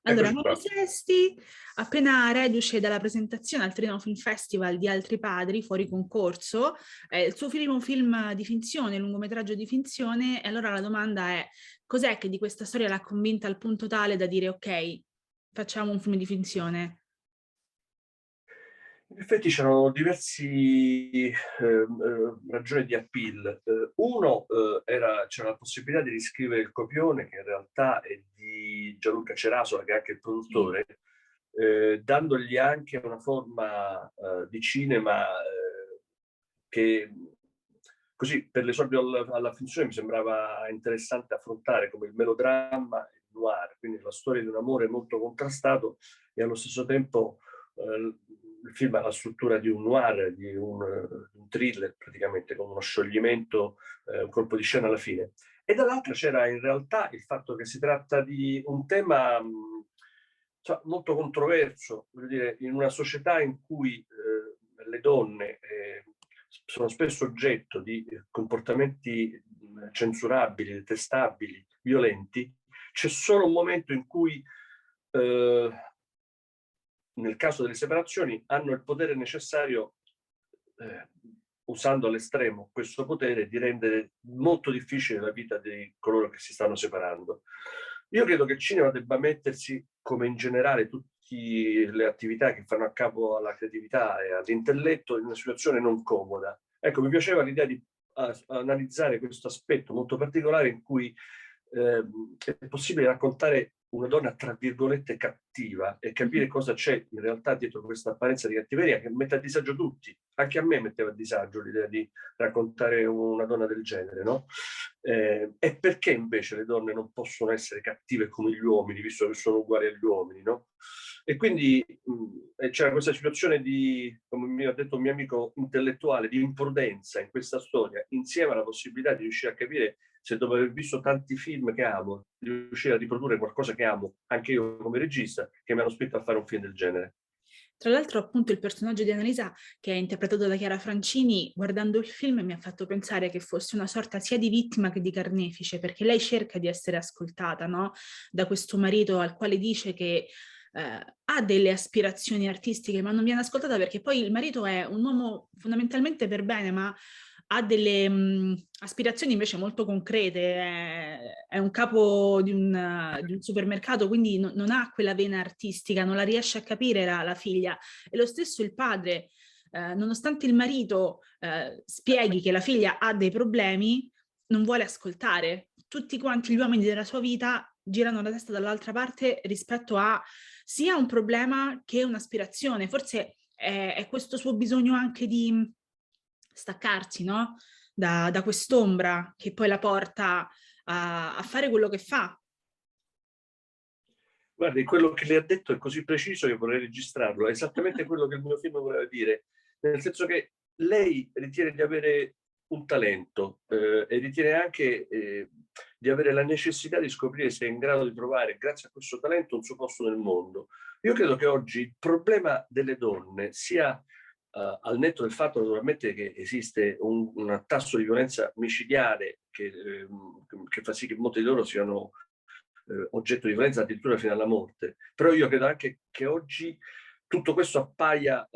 Allora, Eccoci Mario qua. Sesti, appena reduce dalla presentazione al Trino Film Festival di Altri Padri, fuori concorso, è il suo primo film di finzione, lungometraggio di finzione, e allora la domanda è: cos'è che di questa storia l'ha convinta al punto tale da dire ok, facciamo un film di finzione? In effetti c'erano diversi ragioni di appeal. Uno, c'era la possibilità di riscrivere il copione, che in realtà è di Gianluca Cerasola, che è anche il Sì. produttore, dandogli anche una forma di cinema che così per l'esordio alla finzione mi sembrava interessante affrontare come il melodramma e il noir, quindi la storia di un amore molto contrastato e allo stesso tempo il film ha la struttura di un noir, di un thriller praticamente, con uno scioglimento, un colpo di scena alla fine. E dall'altra c'era in realtà il fatto che si tratta di un tema cioè, molto controverso, voglio dire, in una società in cui le donne sono spesso oggetto di comportamenti censurabili, detestabili, violenti, c'è solo un momento in cui eh, nel caso delle separazioni, hanno il potere necessario, eh, usando all'estremo questo potere, di rendere molto difficile la vita di coloro che si stanno separando. Io credo che il cinema debba mettersi, come in generale tutte le attività che fanno a capo alla creatività e all'intelletto, in una situazione non comoda. Ecco, mi piaceva l'idea di analizzare questo aspetto molto particolare in cui è possibile raccontare una donna tra virgolette cattiva e capire cosa c'è in realtà dietro questa apparenza di cattiveria che mette a disagio tutti. Anche a me metteva a disagio l'idea di raccontare una donna del genere, no? E perché invece le donne non possono essere cattive come gli uomini, visto che sono uguali agli uomini, no? E quindi c'era questa situazione di, come mi ha detto un mio amico intellettuale, di imprudenza in questa storia, insieme alla possibilità di riuscire a capire se dopo aver visto tanti film che amo, di riuscire a riprodurre qualcosa che amo, anche io come regista, che mi hanno spinto a fare un film del genere. Tra l'altro, appunto, il personaggio di Annalisa, che è interpretato da Chiara Francini, guardando il film mi ha fatto pensare che fosse una sorta sia di vittima che di carnefice, perché lei cerca di essere ascoltata, no? Da questo marito al quale dice che ha delle aspirazioni artistiche, ma non viene ascoltata perché poi il marito è un uomo fondamentalmente per bene, ma ha delle aspirazioni invece molto concrete, è un capo di un supermercato, quindi non ha quella vena artistica, non la riesce a capire la figlia. E lo stesso il padre, nonostante il marito spieghi che la figlia ha dei problemi, non vuole ascoltare. Tutti quanti gli uomini della sua vita girano la testa dall'altra parte rispetto a sia un problema che un'aspirazione. Forse è questo suo bisogno anche di staccarsi, no? Da quest'ombra che poi la porta a fare quello che fa. Guardi, quello che le ha detto è così preciso che vorrei registrarlo, è esattamente quello che il mio film voleva dire, nel senso che lei ritiene di avere un talento e ritiene anche di avere la necessità di scoprire se è in grado di trovare, grazie a questo talento, un suo posto nel mondo. Io credo che oggi il problema delle donne sia, al netto del fatto naturalmente che esiste un tasso di violenza micidiale che fa sì che molti di loro siano oggetto di violenza addirittura fino alla morte. Però io credo anche che oggi tutto questo appaia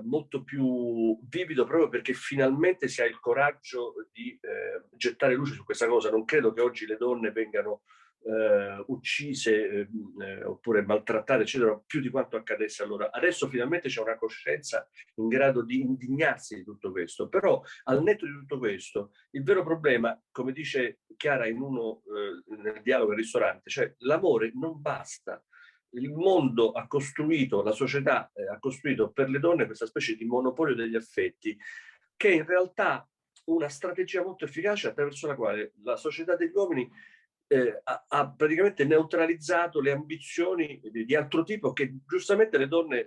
molto più vivido proprio perché finalmente si ha il coraggio di gettare luce su questa cosa. Non credo che oggi le donne vengano uccise oppure maltrattate, eccetera, più di quanto accadesse allora. Adesso finalmente c'è una coscienza in grado di indignarsi di tutto questo, però al netto di tutto questo, il vero problema, come dice Chiara in nel dialogo al ristorante, cioè l'amore non basta. Il mondo ha costruito, la società ha costruito per le donne questa specie di monopolio degli affetti, che è in realtà una strategia molto efficace attraverso la quale la società degli uomini ha praticamente neutralizzato le ambizioni di altro tipo che giustamente le donne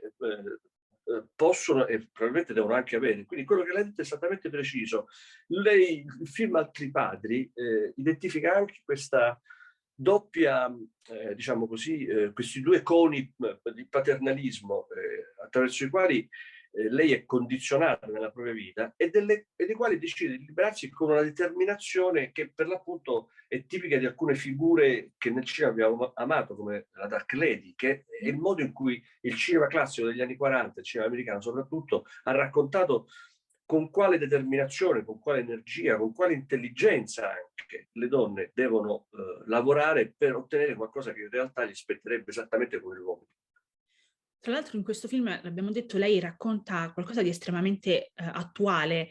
possono e probabilmente devono anche avere. Quindi quello che lei ha detto è esattamente preciso. Lei, il film Altri Padri identifica anche questa doppia, diciamo così, questi due coni di paternalismo attraverso i quali lei è condizionata nella propria vita e dei quali decide di liberarsi con una determinazione che per l'appunto è tipica di alcune figure che nel cinema abbiamo amato, come la Dark Lady, che è il modo in cui il cinema classico degli anni 40, il cinema americano soprattutto, ha raccontato con quale determinazione, con quale energia, con quale intelligenza anche le donne devono lavorare per ottenere qualcosa che in realtà gli spetterebbe esattamente come l'uomo. Tra l'altro in questo film, l'abbiamo detto, lei racconta qualcosa di estremamente attuale,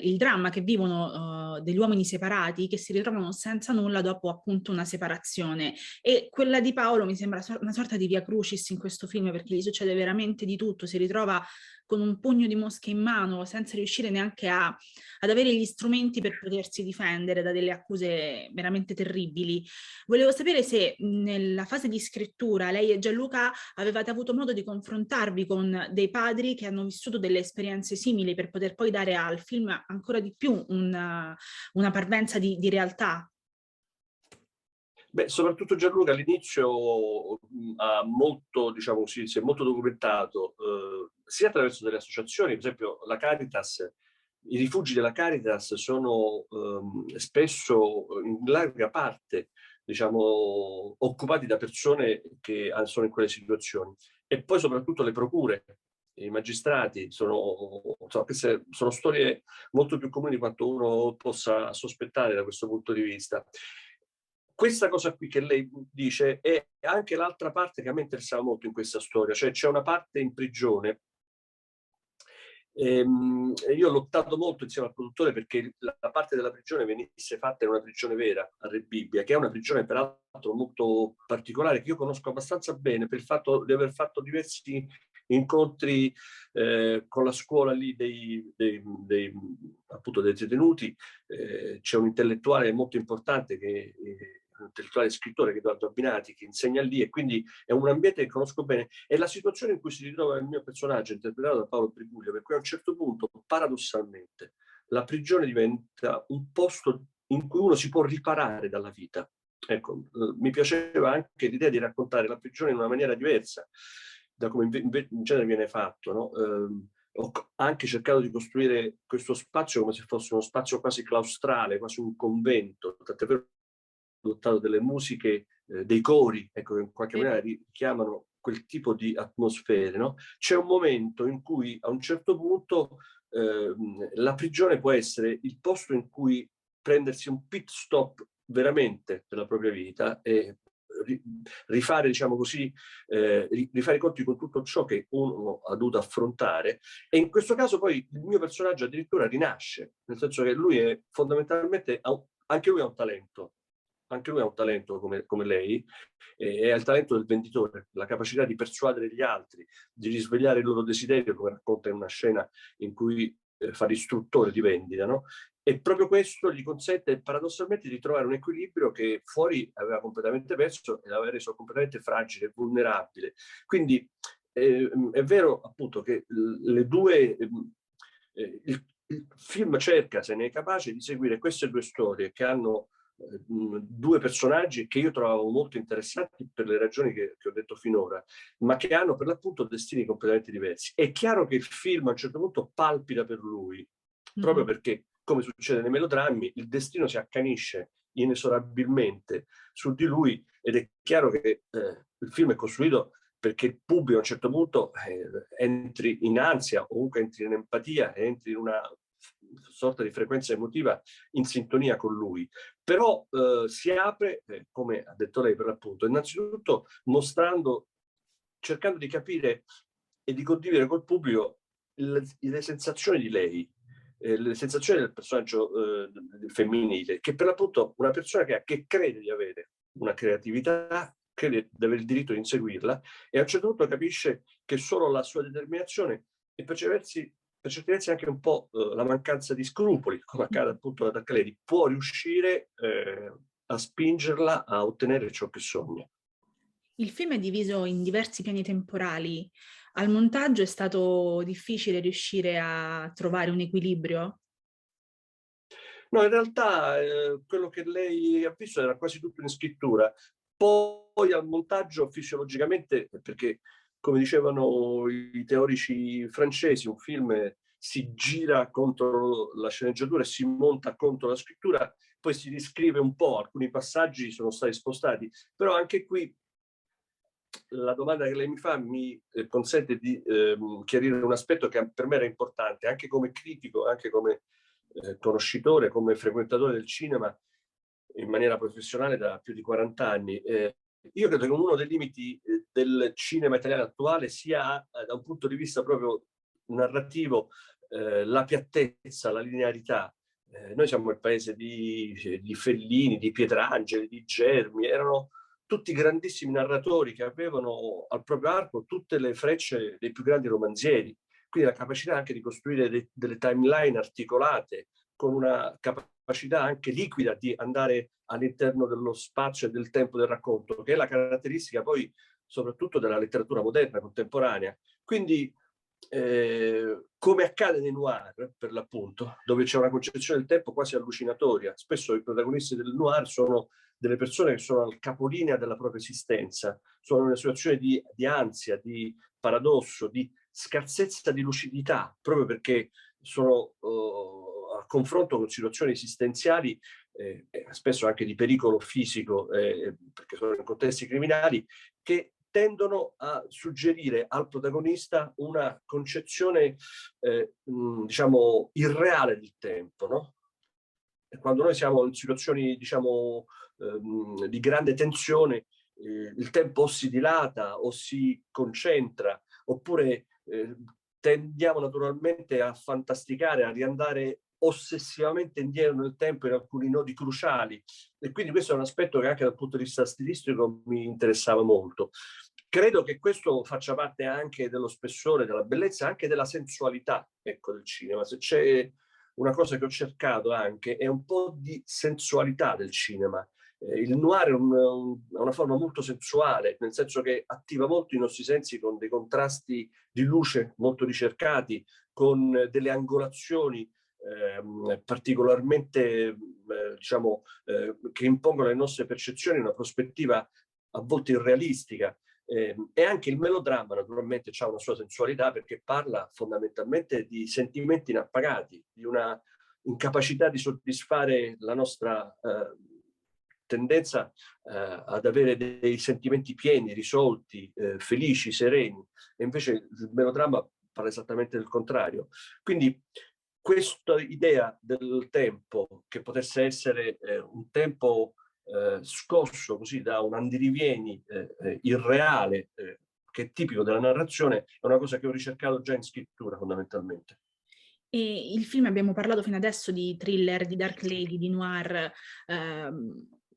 il dramma che vivono degli uomini separati che si ritrovano senza nulla dopo appunto una separazione. E quella di Paolo mi sembra una sorta di via crucis in questo film, perché gli succede veramente di tutto, si ritrova con un pugno di mosche in mano senza riuscire neanche ad avere gli strumenti per potersi difendere da delle accuse veramente terribili. Volevo sapere se nella fase di scrittura lei e Gianluca avevate avuto modo di confrontarvi con dei padri che hanno vissuto delle esperienze simili per poter poi dare al film ancora di più una parvenza di realtà. Beh, soprattutto Gianluca all'inizio ha molto, diciamo così, si è molto documentato, sia attraverso delle associazioni, per esempio la Caritas. I rifugi della Caritas sono spesso in larga parte, diciamo, occupati da persone che sono in quelle situazioni. E poi soprattutto le procure, i magistrati, insomma, queste sono storie molto più comuni di quanto uno possa sospettare da questo punto di vista. Questa cosa qui che lei dice è anche l'altra parte che a me interessava molto in questa storia, cioè c'è una parte in prigione. Io ho lottato molto insieme al produttore perché la parte della prigione venisse fatta in una prigione vera a Re Bibbia, che è una prigione peraltro molto particolare, che io conosco abbastanza bene per il fatto di aver fatto diversi incontri con la scuola lì appunto dei detenuti. C'è un intellettuale molto importante che un intellettuale scrittore, che è Edoardo Abbinati, che insegna lì, e quindi è un ambiente che conosco bene. È la situazione in cui si ritrova il mio personaggio, interpretato da Paolo Briguglio, per cui a un certo punto, paradossalmente, la prigione diventa un posto in cui uno si può riparare dalla vita. Ecco, mi piaceva anche l'idea di raccontare la prigione in una maniera diversa da come in genere viene fatto, no? Ho anche cercato di costruire questo spazio come se fosse uno spazio quasi claustrale, quasi un convento, tant'è vero adottato delle musiche, dei cori, ecco, che in qualche maniera richiamano quel tipo di atmosfere, no? C'è un momento in cui a un certo punto la prigione può essere il posto in cui prendersi un pit stop veramente della propria vita e rifare, diciamo così, rifare i conti con tutto ciò che uno ha dovuto affrontare. E in questo caso poi il mio personaggio addirittura rinasce, nel senso che lui è fondamentalmente, anche lui ha un talento, anche lui ha un talento come lei, è il talento del venditore, la capacità di persuadere gli altri, di risvegliare il loro desiderio, come racconta in una scena in cui fa l'istruttore di vendita, no? E proprio questo gli consente paradossalmente di trovare un equilibrio che fuori aveva completamente perso e l'aveva reso completamente fragile e vulnerabile. Quindi è vero appunto che le due, il film cerca, se ne è capace, di seguire queste due storie che hanno due personaggi che io trovavo molto interessanti per le ragioni che ho detto finora, ma che hanno per l'appunto destini completamente diversi. È chiaro che il film a un certo punto palpita per lui, proprio perché, come succede nei melodrammi, il destino si accanisce inesorabilmente su di lui, ed è chiaro che il film è costruito perché il pubblico a un certo punto entri in ansia, o comunque entri in empatia, entri in una sorta di frequenza emotiva in sintonia con lui. Però si apre, come ha detto lei per l'appunto, innanzitutto mostrando, cercando di capire e di condividere col pubblico le sensazioni di lei, le sensazioni del personaggio femminile, che per l'appunto una persona che crede di avere una creatività, crede di avere il diritto di inseguirla, e a un certo punto capisce che solo la sua determinazione e per certi versi anche un po' la mancanza di scrupoli, come accade appunto ad Accaledi, può riuscire a spingerla a ottenere ciò che sogna. Il film è diviso in diversi piani temporali. Al montaggio è stato difficile riuscire a trovare un equilibrio? No, in realtà quello che lei ha visto era quasi tutto in scrittura. Poi al montaggio fisiologicamente, perché come dicevano i teorici francesi, un film si gira contro la sceneggiatura e si monta contro la scrittura, poi si riscrive un po', alcuni passaggi sono stati spostati, però anche qui la domanda che lei mi fa mi consente di chiarire un aspetto che per me era importante, anche come critico, anche come conoscitore, come frequentatore del cinema in maniera professionale da più di 40 anni. Io credo che uno dei limiti del cinema italiano attuale sia, da un punto di vista proprio narrativo, la piattezza, la linearità. Noi siamo il paese di Fellini, di Pietrangeli, di Germi, erano tutti grandissimi narratori che avevano al proprio arco tutte le frecce dei più grandi romanzieri, quindi la capacità anche di costruire delle timeline articolate, con una capacità anche liquida di andare all'interno dello spazio e del tempo del racconto, che è la caratteristica poi soprattutto della letteratura moderna, contemporanea. Quindi, come accade nei noir, per l'appunto, dove c'è una concezione del tempo quasi allucinatoria, spesso i protagonisti del noir sono delle persone che sono al capolinea della propria esistenza, sono in una situazione di ansia, di paradosso, di scarsezza di lucidità, proprio perché sono a confronto con situazioni esistenziali, spesso anche di pericolo fisico, perché sono in contesti criminali, che tendono a suggerire al protagonista una concezione, diciamo, irreale del tempo, no? E quando noi siamo in situazioni, diciamo, di grande tensione, il tempo o si dilata o si concentra, oppure tendiamo naturalmente a fantasticare, a riandare ossessivamente indietro nel tempo in alcuni nodi cruciali. E quindi questo è un aspetto che anche dal punto di vista stilistico mi interessava molto. Credo che questo faccia parte anche dello spessore, della bellezza, anche della sensualità, ecco, del cinema. Se c'è una cosa che ho cercato anche è un po' di sensualità del cinema. Il noir è una forma molto sensuale, nel senso che attiva molto i nostri sensi con dei contrasti di luce molto ricercati, con delle angolazioni particolarmente, diciamo, che impongono alle nostre percezioni una prospettiva a volte irrealistica. E anche il melodramma naturalmente ha una sua sensualità, perché parla fondamentalmente di sentimenti inappagati, di una incapacità di soddisfare la nostra tendenza ad avere dei sentimenti pieni, risolti, felici, sereni. E invece il melodramma parla esattamente del contrario. Quindi questa idea del tempo, che potesse essere un tempo scosso così da un andirivieni irreale, che è tipico della narrazione, è una cosa che ho ricercato già in scrittura fondamentalmente. E il film, abbiamo parlato fino adesso di thriller, di dark lady, di noir.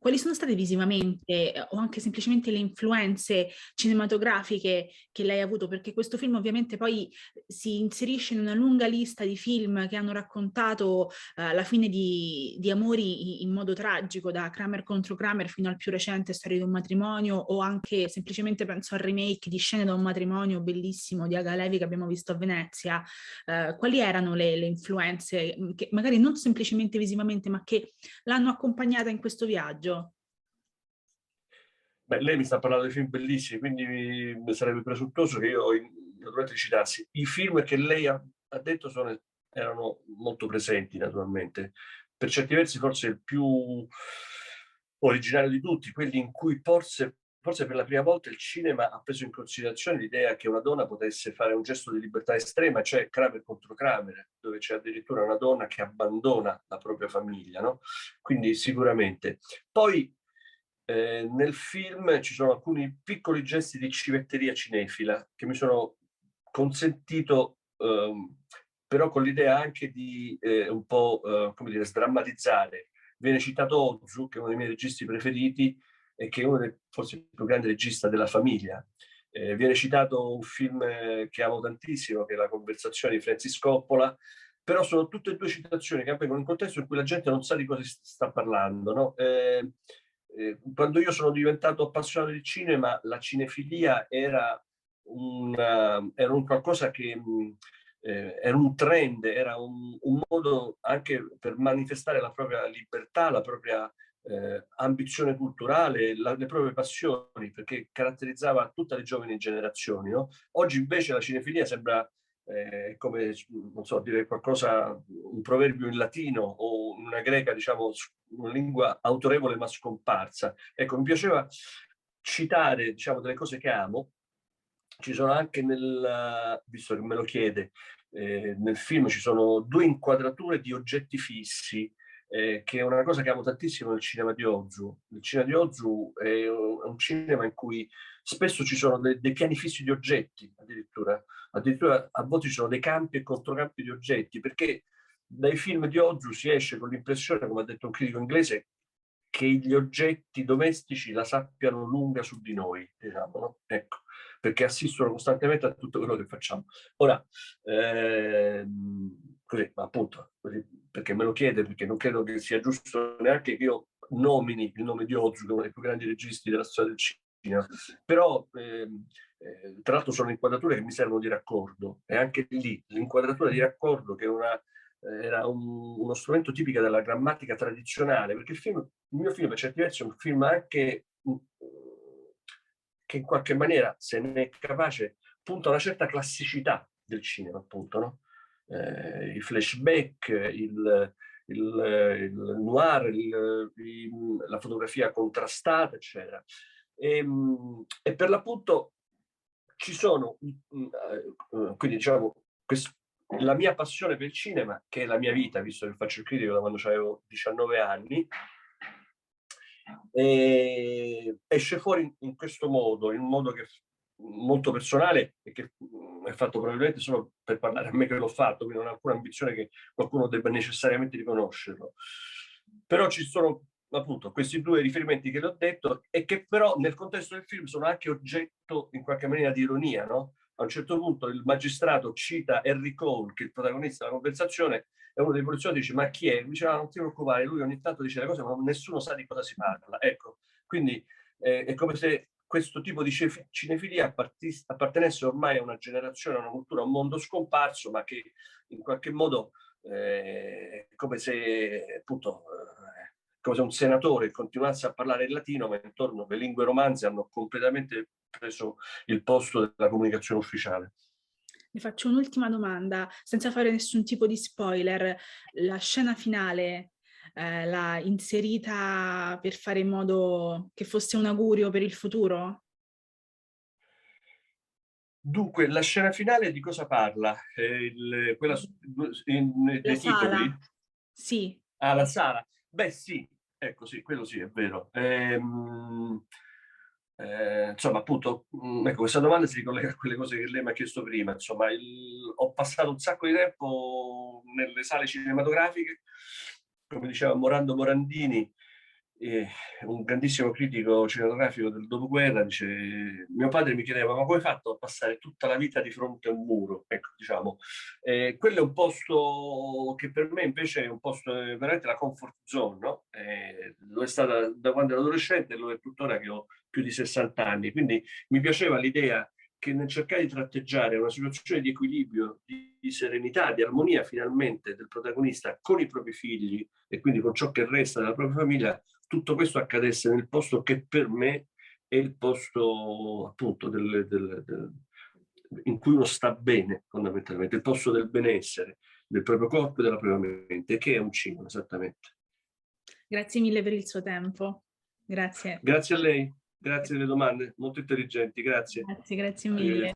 Quali sono state visivamente o anche semplicemente le influenze cinematografiche che lei ha avuto? Perché questo film ovviamente poi si inserisce in una lunga lista di film che hanno raccontato la fine di amori in modo tragico, da Kramer contro Kramer fino al più recente Storia di un matrimonio, o anche semplicemente penso al remake di Scene da un matrimonio bellissimo di Aga Levi che abbiamo visto a Venezia. Quali erano le influenze, che magari non semplicemente visivamente, ma che l'hanno accompagnata in questo viaggio? Beh, lei mi sta parlando di film bellissimi, quindi sarebbe presuntuoso che io naturalmente citassi. I film che lei ha detto erano molto presenti, naturalmente. Per certi versi forse il più originario di tutti, quelli in cui forse per la prima volta il cinema ha preso in considerazione l'idea che una donna potesse fare un gesto di libertà estrema, cioè Kramer contro Kramer, dove c'è addirittura una donna che abbandona la propria famiglia, no? Quindi sicuramente. Poi nel film ci sono alcuni piccoli gesti di civetteria cinefila che mi sono consentito, però con l'idea anche di un po', come dire, sdrammatizzare. Viene citato Ozu, che è uno dei miei registi preferiti e che è uno dei forse più grandi regista della famiglia. Viene citato un film che amo tantissimo, che è La conversazione di Francis Coppola, però sono tutte e due citazioni che avvengono in un contesto in cui la gente non sa di cosa si sta parlando, no? Quando io sono diventato appassionato di cinema, la cinefilia era un qualcosa che era un trend, era un modo anche per manifestare la propria libertà, la propria ambizione culturale, le proprie passioni, perché caratterizzava tutte le giovani generazioni, no? Oggi invece la cinefilia sembra come, non so, dire qualcosa, un proverbio in latino o in una greca, diciamo, una lingua autorevole ma scomparsa. Ecco, mi piaceva citare, diciamo, delle cose che amo. Ci sono anche visto che me lo chiede, nel film ci sono 2 inquadrature di oggetti fissi, che è una cosa che amo tantissimo nel cinema di Ozu. Il cinema di Ozu è un cinema in cui spesso ci sono dei piani fissi di oggetti, addirittura a volte ci sono dei campi e controcampi di oggetti, perché dai film di Ozu si esce con l'impressione, come ha detto un critico inglese, che gli oggetti domestici la sappiano lunga su di noi, diciamo, no? Ecco, perché assistono costantemente a tutto quello che facciamo. Ora, così, ma appunto, così, perché me lo chiede, perché non credo che sia giusto neanche che io nomini il nome di Ozu, che è uno dei più grandi registi della storia del cinema, però tra l'altro sono inquadrature che mi servono di raccordo, e anche lì l'inquadratura di raccordo, che era uno strumento tipico della grammatica tradizionale, perché il mio film, per certi versi, è un film anche che in qualche maniera, se ne è capace, punta a una certa classicità del cinema, appunto, no? I flashback, il noir, la fotografia contrastata, eccetera. E per l'appunto ci sono, quindi diciamo, la mia passione per il cinema, che è la mia vita, visto che faccio il critico da quando avevo 19 anni, esce fuori in questo modo, in un modo che è molto personale e che è fatto probabilmente solo per parlare a me che l'ho fatto, quindi non ho alcuna ambizione che qualcuno debba necessariamente riconoscerlo. Però ci sono appunto questi 2 riferimenti che le ho detto e che però nel contesto del film sono anche oggetto in qualche maniera di ironia, no? A un certo punto il magistrato cita Harry Cole, che è il protagonista della conversazione, e uno dei poliziotti dice: ma chi è? Dice: non ti preoccupare, lui ogni tanto dice le cose ma nessuno sa di cosa si parla. Ecco, quindi è come se questo tipo di cinefilia appartenesse ormai a una generazione, a una cultura, a un mondo scomparso, ma che in qualche modo è come se appunto come se un senatore continuasse a parlare il latino, ma intorno le lingue romanze hanno completamente preso il posto della comunicazione ufficiale. Le faccio un'ultima domanda, senza fare nessun tipo di spoiler. La scena finale l'ha inserita per fare in modo che fosse un augurio per il futuro? Dunque, la scena finale di cosa parla? Quella La dei titoli? sala? Sì. Ah, la sala? Beh, sì, ecco sì, quello sì, è vero. Insomma, appunto, ecco, questa domanda si ricollega a quelle cose che lei mi ha chiesto prima. Insomma, ho passato un sacco di tempo nelle sale cinematografiche, come diceva Morando Morandini, un grandissimo critico cinematografico del dopoguerra, dice: mio padre mi chiedeva ma come hai fatto a passare tutta la vita di fronte a un muro? Ecco, diciamo, quello è un posto che per me invece è un posto veramente la comfort zone, no? Lo è stata da quando ero adolescente e lo è tuttora che ho più di 60 anni, quindi mi piaceva l'idea che nel cercare di tratteggiare una situazione di equilibrio, di serenità, di armonia finalmente del protagonista con i propri figli e quindi con ciò che resta della propria famiglia, tutto questo accadesse nel posto che per me è il posto appunto in cui uno sta bene fondamentalmente, il posto del benessere, del proprio corpo e della propria mente, che è un cinema esattamente. Grazie mille per il suo tempo. Grazie. Grazie a lei, grazie delle domande molto intelligenti, grazie. Grazie, grazie Arrivederci. mille.